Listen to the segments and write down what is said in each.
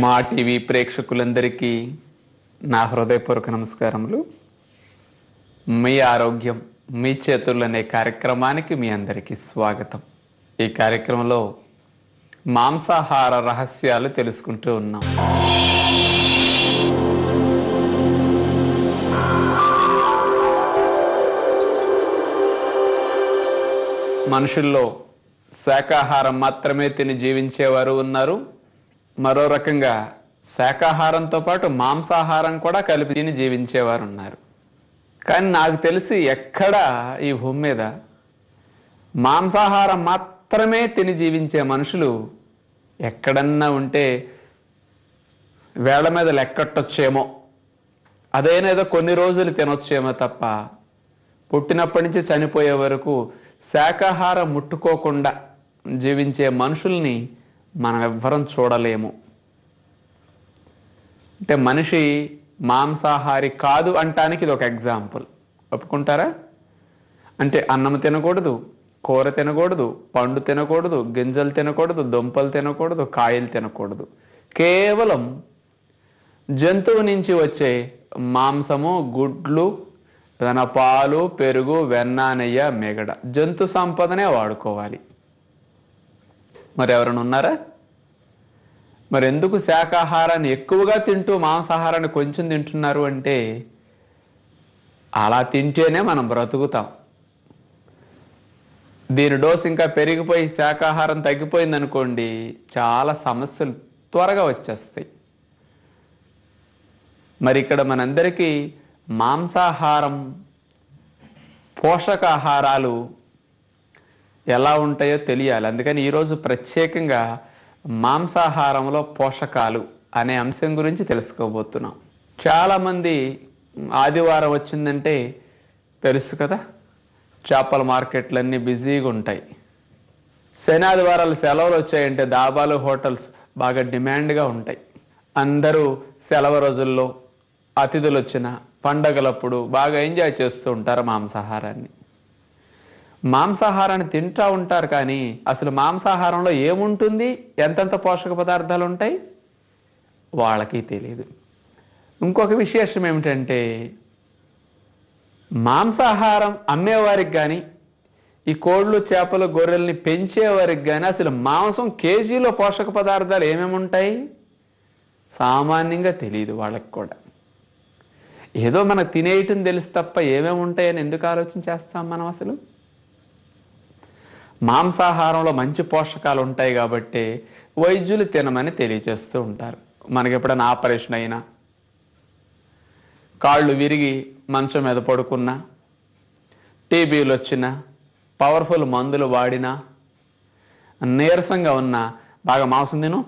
మా టీవీ ప్రేక్షకులందరికీ నా హృదయపూర్వక నమస్కారములు. మీ ఆరోగ్యం మీ చేతుల్లో అనే కార్యక్రమానికి మీ అందరికీ స్వాగతం. ఈ కార్యక్రమంలో మాంసాహార రహస్యాలు తెలుసుకుంటూ ఉన్నాం. మనుషుల్లో శాకాహారం మాత్రమే తిని జీవించేవారు ఉన్నారు. మరో రకంగా శాకాహారంతో పాటు మాంసాహారం కూడా కలిపి తిని జీవించేవారు ఉన్నారు. కానీ నాకు తెలిసి ఎక్కడా ఈ భూమి మీద మాంసాహారం మాత్రమే తిని జీవించే మనుషులు ఎక్కడన్నా ఉంటే వేళ్ల మీద లెక్కట్టొచ్చేమో, అదేనేదో కొన్ని రోజులు తినొచ్చేమో తప్ప పుట్టినప్పటి నుంచి చనిపోయే వరకు శాకాహారం ముట్టుకోకుండా జీవించే మనుషుల్ని మనం ఎవ్వరం చూడలేము. అంటే మనిషి మాంసాహారి కాదు అంటానికి ఇది ఒక ఎగ్జాంపుల్. ఒప్పుకుంటారా? అంటే అన్నం తినకూడదు, కూర తినకూడదు, పండు తినకూడదు, గింజలు తినకూడదు, దుంపలు తినకూడదు, కాయలు తినకూడదు. కేవలం జంతువు నుంచి వచ్చే మాంసము, గుడ్లు, తన పాలు, పెరుగు, వెన్న, నెయ్యి, మేగడ, జంతు సంపదనే వాడుకోవాలి. మరి ఎవరైనా ఉన్నారా? మరి ఎందుకు శాకాహారాన్ని ఎక్కువగా తింటూ మాంసాహారాన్ని కొంచెం తింటున్నారు అంటే, అలా తింటేనే మనం బ్రతుకుతాం. దీని డోసు ఇంకా పెరిగిపోయి శాకాహారం తగ్గిపోయింది అనుకోండి, చాలా సమస్యలు త్వరగా వచ్చేస్తాయి. మరి ఇక్కడ మనందరికీ మాంసాహారం, పోషకాహారాలు ఎలా ఉంటాయో తెలియాలి. అందుకని ఈరోజు ప్రత్యేకంగా మాంసాహారంలో పోషకాలు అనే అంశం గురించి తెలుసుకోబోతున్నాం. చాలామంది ఆదివారం వచ్చిందంటే తెలుసు కదా, చేపల మార్కెట్లన్నీ బిజీగా ఉంటాయి. శని ఆదివారాలు సెలవులు వచ్చాయంటే దాబాలు, హోటల్స్ బాగా డిమాండ్గా ఉంటాయి. అందరూ సెలవు రోజుల్లో, అతిథులు వచ్చిన పండగలప్పుడు బాగా ఎంజాయ్ చేస్తూ ఉంటారు మాంసాహారాన్ని. మాంసాహారాన్ని తింటూ ఉంటారు, కానీ అసలు మాంసాహారంలో ఏముంటుంది, ఎంతెంత పోషక పదార్థాలు ఉంటాయి వాళ్ళకి తెలియదు. ఇంకొక విశేషం ఏమిటంటే, మాంసాహారం అమ్మేవారికి కానీ, ఈ కోళ్ళు, చేపలు, గొర్రెల్ని పెంచేవారికి కానీ అసలు మాంసం కేజీలో పోషక పదార్థాలు ఏమేమి ఉంటాయి సామాన్యంగా తెలియదు వాళ్ళకి కూడా. ఏదో మనకు తినేయటం తెలుసు తప్ప ఏమేమి ఉంటాయని ఎందుకు ఆలోచన చేస్తాం మనం? అసలు మాంసాహారంలో మంచి పోషకాలు ఉంటాయి కాబట్టి వైద్యులు తినమని తెలియజేస్తూ ఉంటారు. మనకి ఎప్పుడైనా ఆపరేషన్ అయినా, కాళ్ళు విరిగి మంచం మీద పడుకున్నా, టీబీలు వచ్చినా, పవర్ఫుల్ మందులు వాడినా, నీరసంగా ఉన్నా బాగా మాంసం తిను,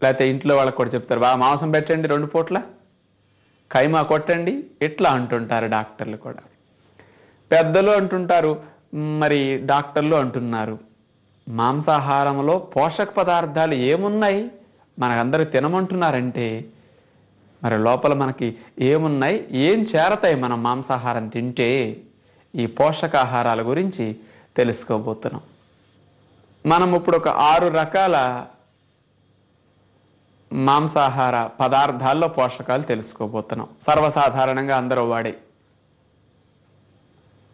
లేకపోతే ఇంట్లో వాళ్ళకి కూడా చెప్తారు బాగా మాంసం పెట్టండి, 2 పూట్ల కైమా కొట్టండి, ఇట్లా అంటుంటారు డాక్టర్లు కూడా. పెద్దలు అంటుంటారు, మరి డాక్టర్లు అంటున్నారు. మాంసాహారంలో పోషక పదార్థాలు ఏమున్నాయి మనకందరూ తినమంటున్నారంటే, మరి లోపల మనకి ఏమున్నాయి, ఏం చేరతాయి మనం మాంసాహారం తింటే? ఈ పోషకాహారాల గురించి తెలుసుకోబోతున్నాం. మనం ఇప్పుడు ఒక 6 రకాల మాంసాహార పదార్థాల్లో పోషకాలు తెలుసుకోబోతున్నాం. సర్వసాధారణంగా అందరూ వాడే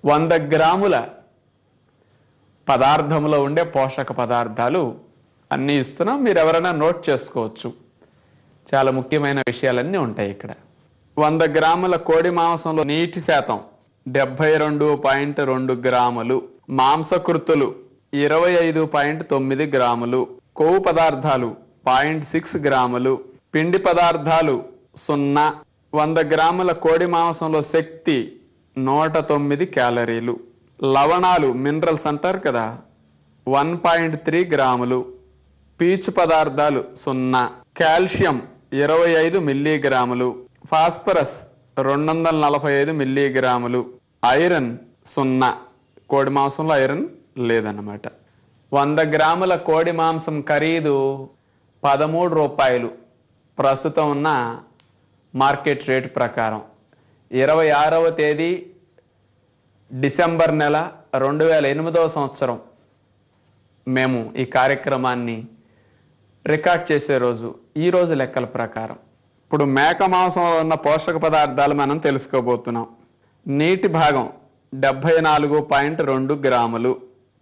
100 గ్రాముల పదార్థంలో ఉండే పోషక పదార్థాలు అన్నీ ఇస్తున్నాం. మీరు ఎవరైనా నోట్ చేసుకోవచ్చు, చాలా ముఖ్యమైన విషయాలన్నీ ఉంటాయి ఇక్కడ. 100 గ్రాముల కోడి మాంసంలో నీటి శాతం 72.2 గ్రాములు, మాంసకృతులు 25.9 గ్రాములు, కొవ్వు పదార్థాలు 0.6 గ్రాములు, పిండి పదార్థాలు 0. 100 గ్రాముల కోడి మాంసంలో శక్తి 109 క్యాలరీలు, లవణాలు మినరల్స్ అంటారు కదా 1.3 గ్రాములు, పీచు పదార్థాలు 0, కాల్షియం 25 మిల్లీగ్రాములు, ఫాస్ఫరస్ 245 మిల్లీగ్రాములు, ఐరన్ 0. కోడి మాంసంలో ఐరన్ లేదన్నమాట. 100 గ్రాముల కోడి మాంసం ఖరీదు 13 రూపాయలు ప్రస్తుతం ఉన్న మార్కెట్ రేటు ప్రకారం. 26వ తేదీ డిసెంబర్ నెల 2008వ సంవత్సరం మేము ఈ కార్యక్రమాన్ని రికార్డ్ చేసే రోజు ఈ రోజు లెక్కల ప్రకారం. ఇప్పుడు మేక మాంసంలో ఉన్న పోషక పదార్థాలు మనం తెలుసుకోబోతున్నాం. నీటి భాగం 74.2 గ్రాములు,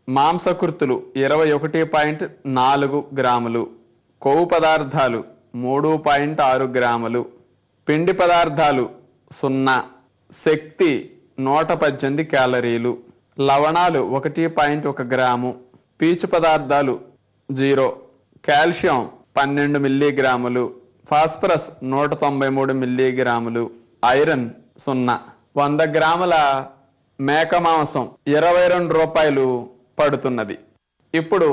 మాంసకృతులు 21.4 గ్రాములు, కొవ్వు పదార్థాలు 3.6 గ్రాములు, పిండి పదార్థాలు 0, శక్తి 118 క్యాలరీలు, లవణాలు 1.1 గ్రాము, పీచు పదార్థాలు 0, కాల్షియం 12 మిల్లీగ్రాములు, ఫాస్ఫరస్ 193 మిల్లీగ్రాములు, ఐరన్ 0. 100 గ్రాముల మేక మాంసం 22 రూపాయలు పడుతున్నది. ఇప్పుడు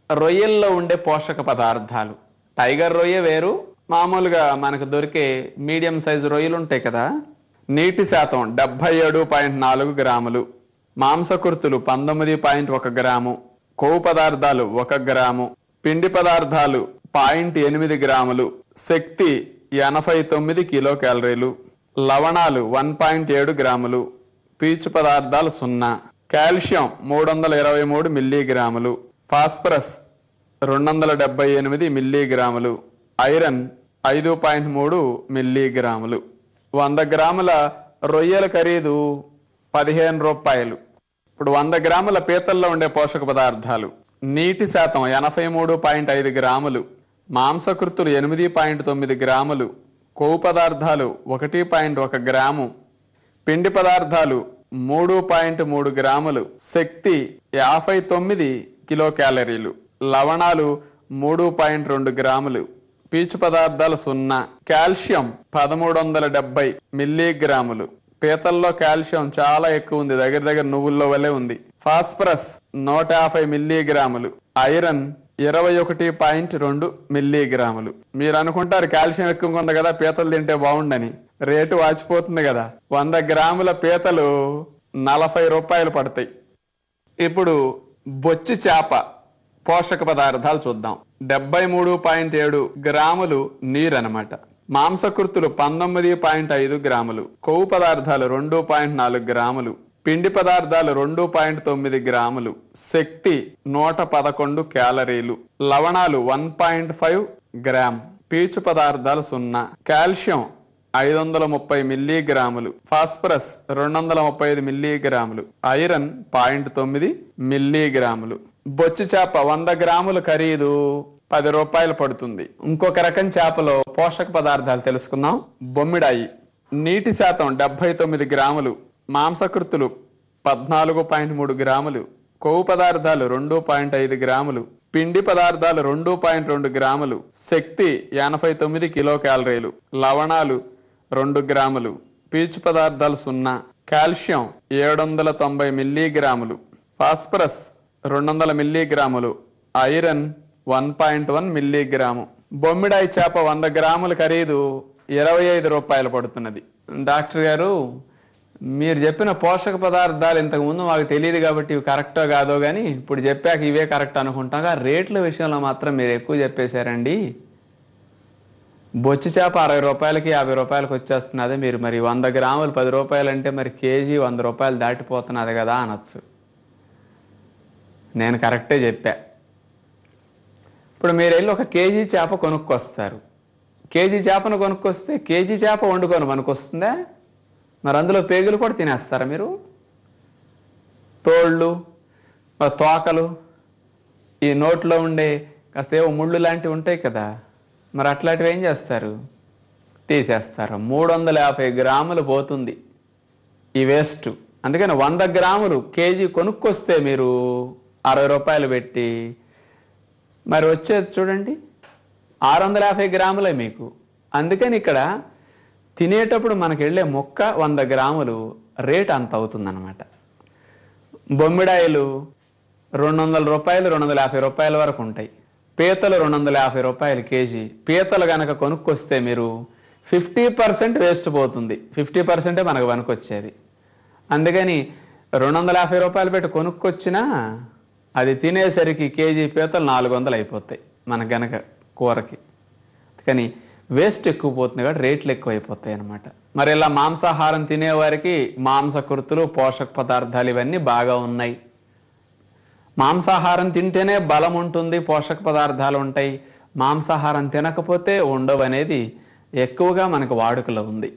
రొయ్యల్లో ఉండే పోషక పదార్థాలు. టైగర్ రొయ్య వేరు, మామూలుగా మనకు దొరికే మీడియం సైజు రొయ్యలు ఉంటాయి కదా. నీటి శాతం 77.4 గ్రాములు, మాంసకృతులు 19.1 గ్రాము, కొవ్వు పదార్థాలు 1 గ్రాము, పిండి పదార్థాలు 0.8 గ్రాములు, శక్తి 89 కిలో క్యాలరీలు, లవణాలు 1.7 గ్రాములు, పీచు పదార్థాలు 0, కాల్షియం 323 మిల్లీగ్రాములు, ఫాస్ఫరస్ 278 మిల్లీగ్రాములు, ఐరన్ 5.3 మిల్లీగ్రాములు. 100 గ్రాముల రొయ్యల ఖరీదు 15 రూపాయలు. ఇప్పుడు 100 గ్రాముల పీతల్లో ఉండే పోషక పదార్థాలు. నీటి శాతం 83.5 గ్రాములు, మాంసకృతులు 8.9 గ్రాములు, కొవ్వు పదార్థాలు 1.1 గ్రాము, పిండి పదార్థాలు 3.3 గ్రాములు, శక్తి 59 కిలో క్యాలరీలు, లవణాలు 3.2 గ్రాములు, పీచు పదార్థాలు 0, కాల్షియం 1370 మిల్లీగ్రాములు. పీతల్లో కాల్షియం చాలా ఎక్కువ ఉంది, దగ్గర దగ్గర నువ్వుల్లో వలె ఉంది. ఫాస్ఫరస్ 150 మిల్లీగ్రాములు, ఐరన్ 21.2 మిల్లీగ్రాములు. మీరు అనుకుంటారు కాల్షియం ఎక్కువ ఉంది కదా, పీతలు తింటే బాగుండని. రేటు వాచిపోతుంది కదా. 100 గ్రాముల పీతలు 40 రూపాయలు పడతాయి. ఇప్పుడు బొచ్చి చేప పోషక పదార్థాలు చూద్దాం. 73.7 గ్రాములు నీరు అన్నమాట. మాంసకృతులు 19.5 గ్రాములు, కొవ్వు పదార్థాలు 2.4 గ్రాములు, పిండి పదార్థాలు 2.9 గ్రాములు, శక్తి 111 క్యాలరీలు, లవణాలు 1.5 గ్రామ్, పీచు పదార్థాలు 0, కాల్షియం 530 మిల్లీగ్రాములు, ఫాస్ఫరస్ 235 మిల్లీగ్రాములు, ఐరన్ 0.9 మిల్లీగ్రాములు. బొచ్చు చేప 100 గ్రాముల ఖరీదు 10 రూపాయలు పడుతుంది. ఇంకొక రకం చేపలో పోషక పదార్థాలు తెలుసుకుందాం. బొమ్మిడాయి. నీటి శాతం 79 గ్రాములు, మాంసకృతులు 14.3 గ్రాములు, కొవ్వు పదార్థాలు 2.5 గ్రాములు, పిండి పదార్థాలు 2.2 గ్రాములు, శక్తి 89 కిలో క్యాలరీలు, లవణాలు 2 గ్రాములు, పీచు పదార్థాలు 0, కాల్షియం 790 మిల్లీగ్రాములు, ఫాస్ఫరస్ 200 మిల్లీగ్రాములు, ఐరన్ 1.1 మిల్లీగ్రాము. బొమ్మిడాయి చేప 100 గ్రాముల ఖరీదు 25 రూపాయలు పడుతున్నది. డాక్టర్ గారు, మీరు చెప్పిన పోషక పదార్థాలు ఇంతకుముందు మాకు తెలియదు కాబట్టి ఇవి కరెక్టో కాదో కానీ ఇప్పుడు చెప్పాక ఇవే కరెక్ట్ అనుకుంటాగా, రేట్ల విషయంలో మాత్రం మీరు ఎక్కువ చెప్పేశారండి. బొచ్చి చేప 60 రూపాయలకి 50 రూపాయలకి వచ్చేస్తున్నది. మీరు మరి 100 గ్రాములు 10 రూపాయలు అంటే మరి కేజీ 100 రూపాయలు దాటిపోతున్నది కదా అనొచ్చు. నేను కరెక్టే చెప్పా. ఇప్పుడు మీరు వెళ్ళి ఒక కేజీ చేప కొనుక్కొస్తారు. కేజీ చేపను కొనుక్కొస్తే కేజీ చేప వండుకొని మనకు వస్తుందా? మరి అందులో పేగులు కూడా తినేస్తారా మీరు? తోళ్ళు, తోకలు, ఈ నోట్లో ఉండే కాస్త ఏవో ముళ్ళు లాంటివి ఉంటాయి కదా, మరి అట్లాంటివి ఏం చేస్తారు? తీసేస్తారు. 350 గ్రాములు పోతుంది ఈ వేస్ట్. అందుకని 100 గ్రాములు కేజీ కొనుక్కొస్తే మీరు 60 రూపాయలు పెట్టి మరి వచ్చేది చూడండి 650 గ్రాములే మీకు. అందుకని ఇక్కడ తినేటప్పుడు మనకు వెళ్ళే ముక్క 100 గ్రాములు రేట్ అంత అవుతుందన్నమాట. బొమ్మిడాయిలు 200 రూపాయలు 250 రూపాయల వరకు ఉంటాయి. పీతలు 250 రూపాయలు కేజీ. పీతలు కనుక కొనుక్కొస్తే మీరు 50% వేస్ట్ పోతుంది. 50% మనకు పనికొచ్చేది. అందుకని 250 రూపాయలు పెట్టి కొనుక్కొచ్చినా అది తినేసరికి కేజీ పీతలు 400 అయిపోతాయి మనకు గనక కూరకి. కానీ వేస్ట్ ఎక్కువ పోతుంది కాబట్టి రేట్లు ఎక్కువ అయిపోతాయి అన్నమాట. మరి ఇలా మాంసాహారం తినేవారికి మాంసకృతులు, పోషక పదార్థాలు ఇవన్నీ బాగా ఉన్నాయి. మాంసాహారం తింటేనే బలం ఉంటుంది, పోషక పదార్థాలు ఉంటాయి. మాంసాహారం తినకపోతే ఉండవు అనేది ఎక్కువగా మనకు వాడుకలో ఉంది.